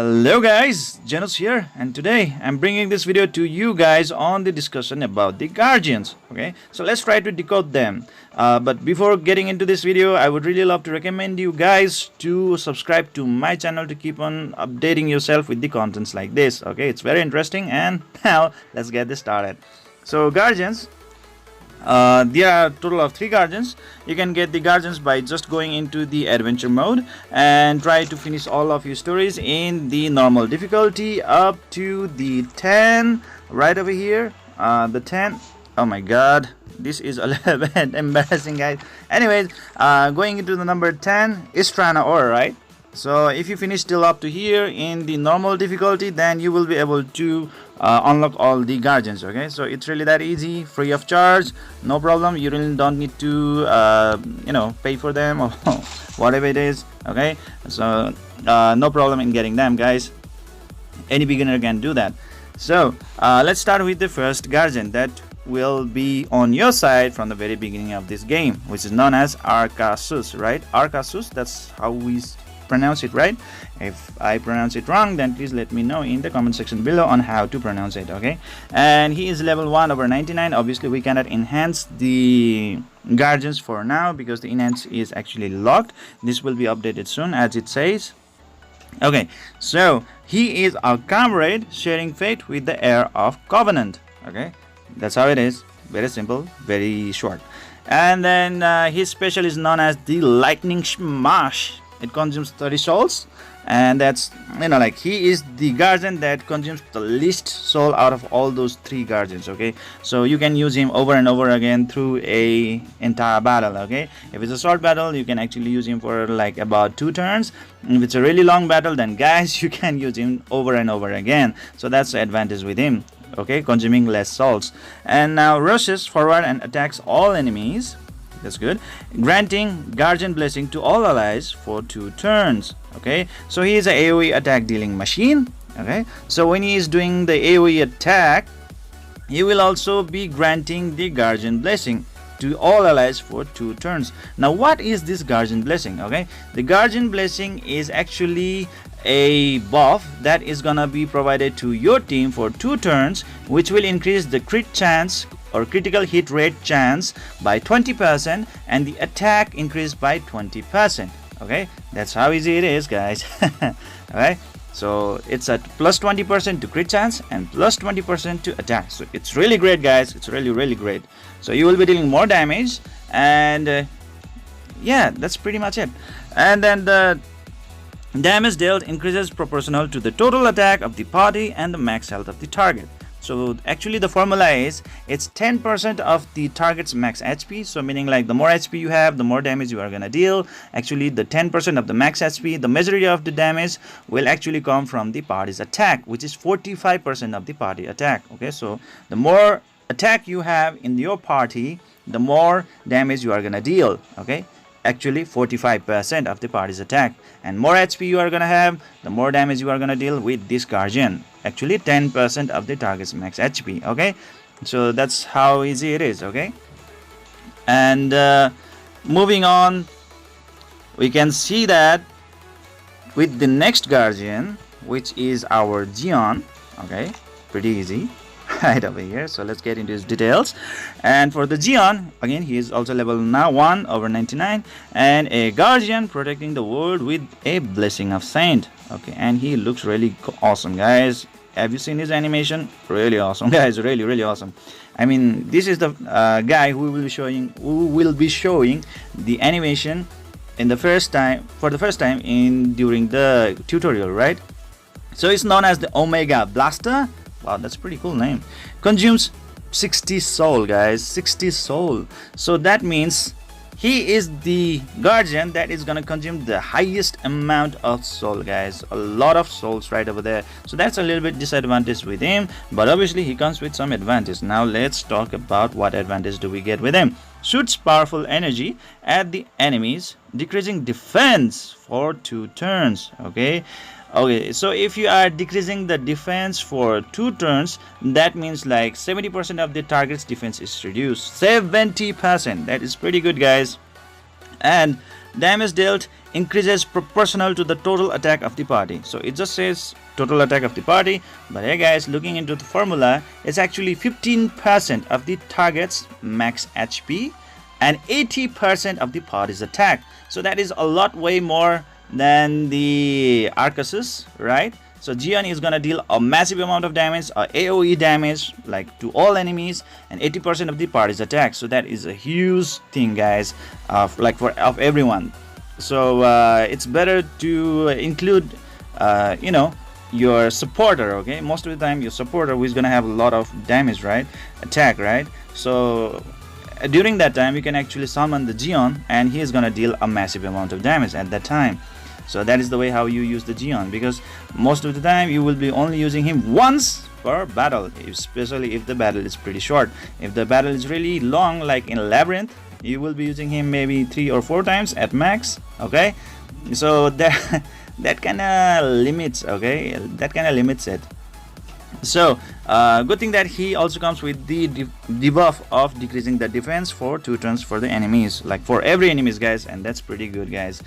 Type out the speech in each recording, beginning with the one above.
Hello guys, Zennosh here, and today I'm bringing this video to you guys on the discussion about the guardians. Okay, so let's try to decode them. But before getting into this video, I would really love to recommend you guys to subscribe to my channel to keep on updating yourself with the contents like this. Okay, it's very interesting, and now let's get this started. So guardians, there are a total of 3 guardians. You can get the guardians by just going into the adventure mode and try to finish all of your stories in the normal difficulty up to the 10 right over here. The 10, oh my god, this is a little bit embarrassing, guys. Anyways, going into the number 10 is Trana Ore, right? So if you finish till up to here in the normal difficulty, then you will be able to unlock all the guardians. Okay, so it's really that easy, free of charge, no problem. You really don't need to pay for them or whatever it is. Okay, so no problem in getting them, guys. Any beginner can do that. So let's start with the first guardian that will be on your side from the very beginning of this game, which is known as Arcasus, right? Arcasus, that's how we pronounce it, right? If I pronounce it wrong, then please let me know in the comment section below on how to pronounce it. Okay, and he is level 1/99. Obviously we cannot enhance the guardians for now because the enhance is actually locked. This will be updated soon, as it says. Okay, so he is our comrade sharing fate with the heir of Covenant. Okay, that's how it is. Very simple, very short. And then his special is known as the Lightning Smash. It consumes 30 souls, and that's, like, he is the guardian that consumes the least soul out of all those 3 guardians. Okay, so you can use him over and over again through a entire battle. Okay, if it's a short battle, you can actually use him for like about 2 turns. If it's a really long battle, then guys, you can use him over and over again. So that's the advantage with him. Okay, consuming less souls. And now rushes forward and attacks all enemies. That's good, granting Guardian Blessing to all allies for 2 turns. Okay, so he is a AoE attack dealing machine. Okay, so when he is doing the AoE attack, he will also be granting the Guardian Blessing to all allies for 2 turns. Now what is this Guardian Blessing? Okay, the Guardian Blessing is actually a buff that is gonna be provided to your team for 2 turns, which will increase the crit chance or critical hit rate chance by 20% and the attack increased by 20%. Okay, that's how easy it is, guys. Alright, so it's at plus 20% to crit chance and plus 20% to attack. So it's really great, guys. It's really great. So you will be dealing more damage, and yeah, that's pretty much it. And then the damage dealt increases proportional to the total attack of the party and the max health of the target. So actually the formula is, it's 10% of the target's max HP. So meaning, like, the more HP you have, the more damage you are gonna deal. Actually the 10% of the max HP, the majority of the damage will actually come from the party's attack, which is 45% of the party attack. Okay, so the more attack you have in your party, the more damage you are gonna deal. Okay, actually 45% of the party's attack, and more HP you are gonna have, the more damage you are gonna deal with this guardian. Actually 10% of the target's max HP. Okay, so that's how easy it is. Okay, and moving on, we can see that with the next guardian, which is our Gion. Okay, pretty easy right over here. So let's get into his details. And for the Gion, again, he is also level now 1/99 and a guardian protecting the world with a blessing of saint. Okay, and he looks really awesome, guys. Have you seen his animation? Really awesome, guys. Really awesome. I mean, this is the guy who will be showing the animation in the first time during the tutorial, right? So it's known as the Omega Blaster. Wow, that's a pretty cool name. Consumes 60 soul, guys. 60 soul. So that means he is the guardian that is gonna consume the highest amount of soul, guys. A lot of souls right over there. So that's a little bit disadvantage with him, but obviously he comes with some advantage. Now let's talk about what advantage do we get with him. Shoots powerful energy at the enemies, decreasing defense for 2 turns. Okay, so if you are decreasing the defense for 2 turns, that means like 70% of the target's defense is reduced. 70%, that is pretty good, guys. And damage dealt increases proportional to the total attack of the party. So it just says total attack of the party, but hey guys, looking into the formula, it's actually 15% of the target's max HP and 80% of the party's attack. So that is a lot way more than the Arcusus, right? So Gion is gonna deal a massive amount of damage, AoE damage, like to all enemies, and 80% of the party's attack. So that is a huge thing, guys, of everyone. So it's better to include, your supporter. Okay, most of the time your supporter who is gonna have a lot of damage, right? Attack, right? So during that time you can actually summon the Gion, and he is gonna deal a massive amount of damage at that time. So that is the way how you use the Gion, because most of the time you will be only using him once per battle, especially if the battle is pretty short. If the battle is really long, like in Labyrinth, you will be using him maybe 3 or 4 times at max. Okay, so that kind of limits, okay, that kind of limits it. So good thing that he also comes with the debuff of decreasing the defense for 2 turns for the enemies, like for every enemies, guys, and that's pretty good, guys.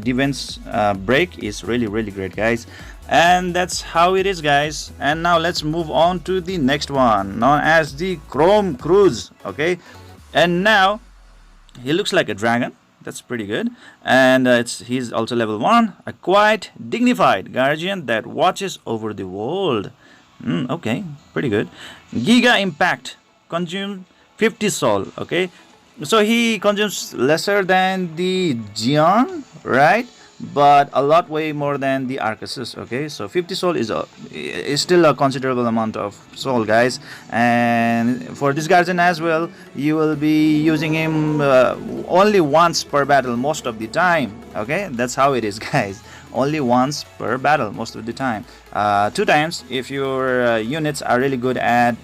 Defense break is really great, guys, and that's how it is, guys. And now let's move on to the next one, known as the Chrome Cruise. Okay, and now he looks like a dragon. That's pretty good, and he's also level 1, a quiet, dignified guardian that watches over the world. Okay, pretty good. Giga Impact, consume 50 soul. Okay, so he consumes lesser than the Gion, right? But a lot way more than the Arcusus. Okay, so 50 soul is still a considerable amount of soul, guys. And for this guardian as well, you will be using him only once per battle most of the time. Okay, that's how it is, guys. Only once per battle most of the time. 2 times if your units are really good at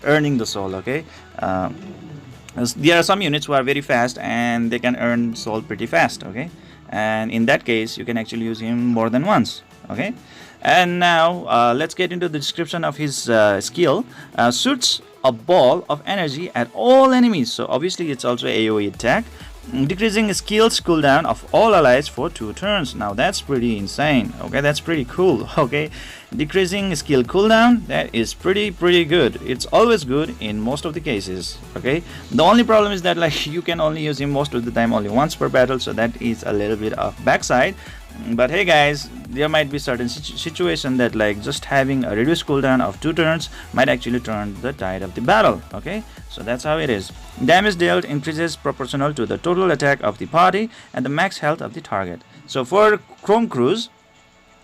earning the soul. Okay, there are some units who are very fast and they can earn soul pretty fast. Okay, and in that case you can actually use him more than once. Okay, and now let's get into the description of his skill. Shoots a ball of energy at all enemies, so obviously it's also AoE attack, decreasing skills cooldown of all allies for 2 turns. Now that's pretty insane. Okay, that's pretty cool. Okay, decreasing skill cooldown, that is pretty good. It's always good in most of the cases. Okay, the only problem is that like you can only use him most of the time only once per battle, so that is a little bit of backside. But hey guys, there might be certain situation that like just having a reduced cooldown of 2 turns might actually turn the tide of the battle. Okay, so that's how it is. Damage dealt increases proportional to the total attack of the party and the max health of the target. So for Chrome Cruise,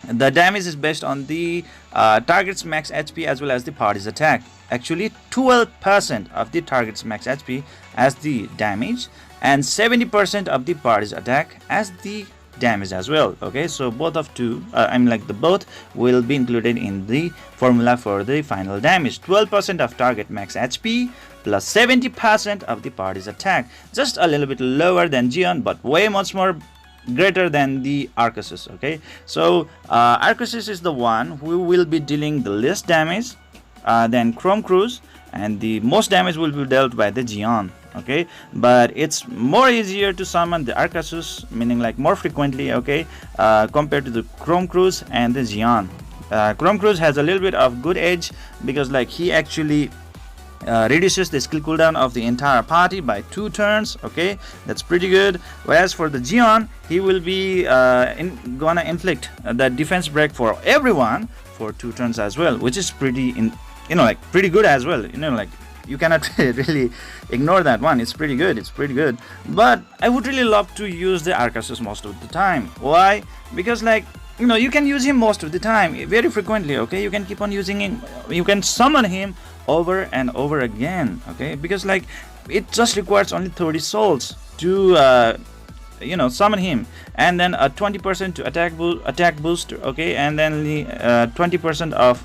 the damage is based on the target's max HP as well as the party's attack. Actually 12% of the target's max HP as the damage and 70% of the party's attack as the damage as well. Okay, so both of both will be included in the formula for the final damage. 12% of target max HP plus 70% of the party's attack. Just a little bit lower than Gion, but way much more greater than the Arcusus. Okay, so Arcusus is the one who will be dealing the least damage than Chrome Cruise, and the most damage will be dealt by the Gion. Okay, but it's more easier to summon the Arcusus, meaning like more frequently. Okay, compared to the Chrome Cruise and the Gion. Chrome Cruise has a little bit of good edge because like he actually reduces the skill cooldown of the entire party by 2 turns. Okay, that's pretty good. Whereas for the Gion, he will be gonna inflict the defense break for everyone for 2 turns as well, which is pretty pretty good as well. You cannot really ignore that one. It's pretty good. But I would really love to use the Arcusus most of the time. Why? Because you can use him most of the time, very frequently. Okay, you can keep on using him. You can summon him over and over again. Okay, because it just requires only 30 souls to summon him, and then a 20% to attack boost. Okay, and then the 20% of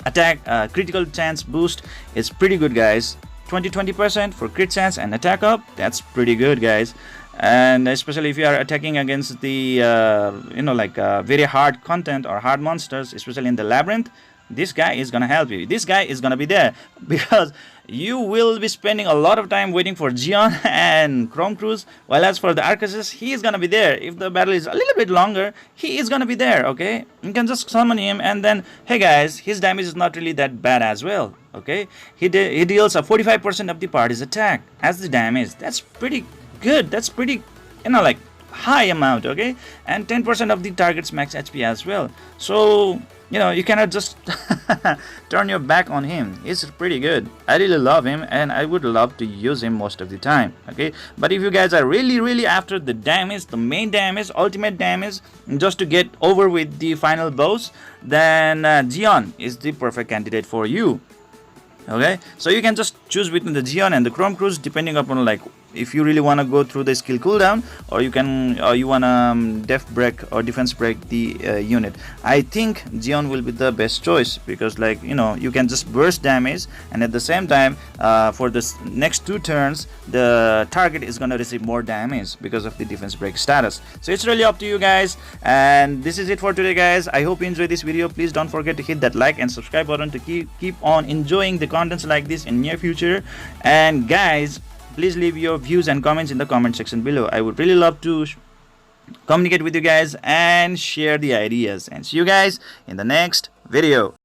attack critical chance boost is pretty good, guys. 20% for crit chance and attack up, that's pretty good, guys. And especially if you are attacking against the very hard content or hard monsters, especially in the Labyrinth, this guy is gonna help you. This guy is gonna be there because you will be spending a lot of time waiting for Zeon and Chrome Cruise, while as for the Arceus, he is gonna be there. If the battle is a little bit longer, he is gonna be there, okay? You can just summon him, and then, hey guys, his damage is not really that bad as well, okay? He deals a 45% of the party's attack as the damage. That's pretty good. That's pretty, like, high amount, okay? And 10% of the target's max HP as well. So you cannot just turn your back on him. He's pretty good. I really love him, and I would love to use him most of the time, okay? But if you guys are really after the damage, the main damage, ultimate damage, just to get over with the final boss, then Zeon is the perfect candidate for you. Okay, so you can just choose between the Zeon and the Chrome Cruise, depending upon, like, if you really want to go through the skill cooldown, or you want to def break or defense break the unit. I think Zeon will be the best choice, because, like, you can just burst damage, and at the same time, for the next 2 turns, the target is going to receive more damage because of the defense break status. So it's really up to you guys, and this is it for today, guys. I hope you enjoyed this video. Please don't forget to hit that like and subscribe button to keep on enjoying the contents like this in near future. And guys, please leave your views and comments in the comment section below. I would really love to communicate with you guys and share the ideas. And see you guys in the next video.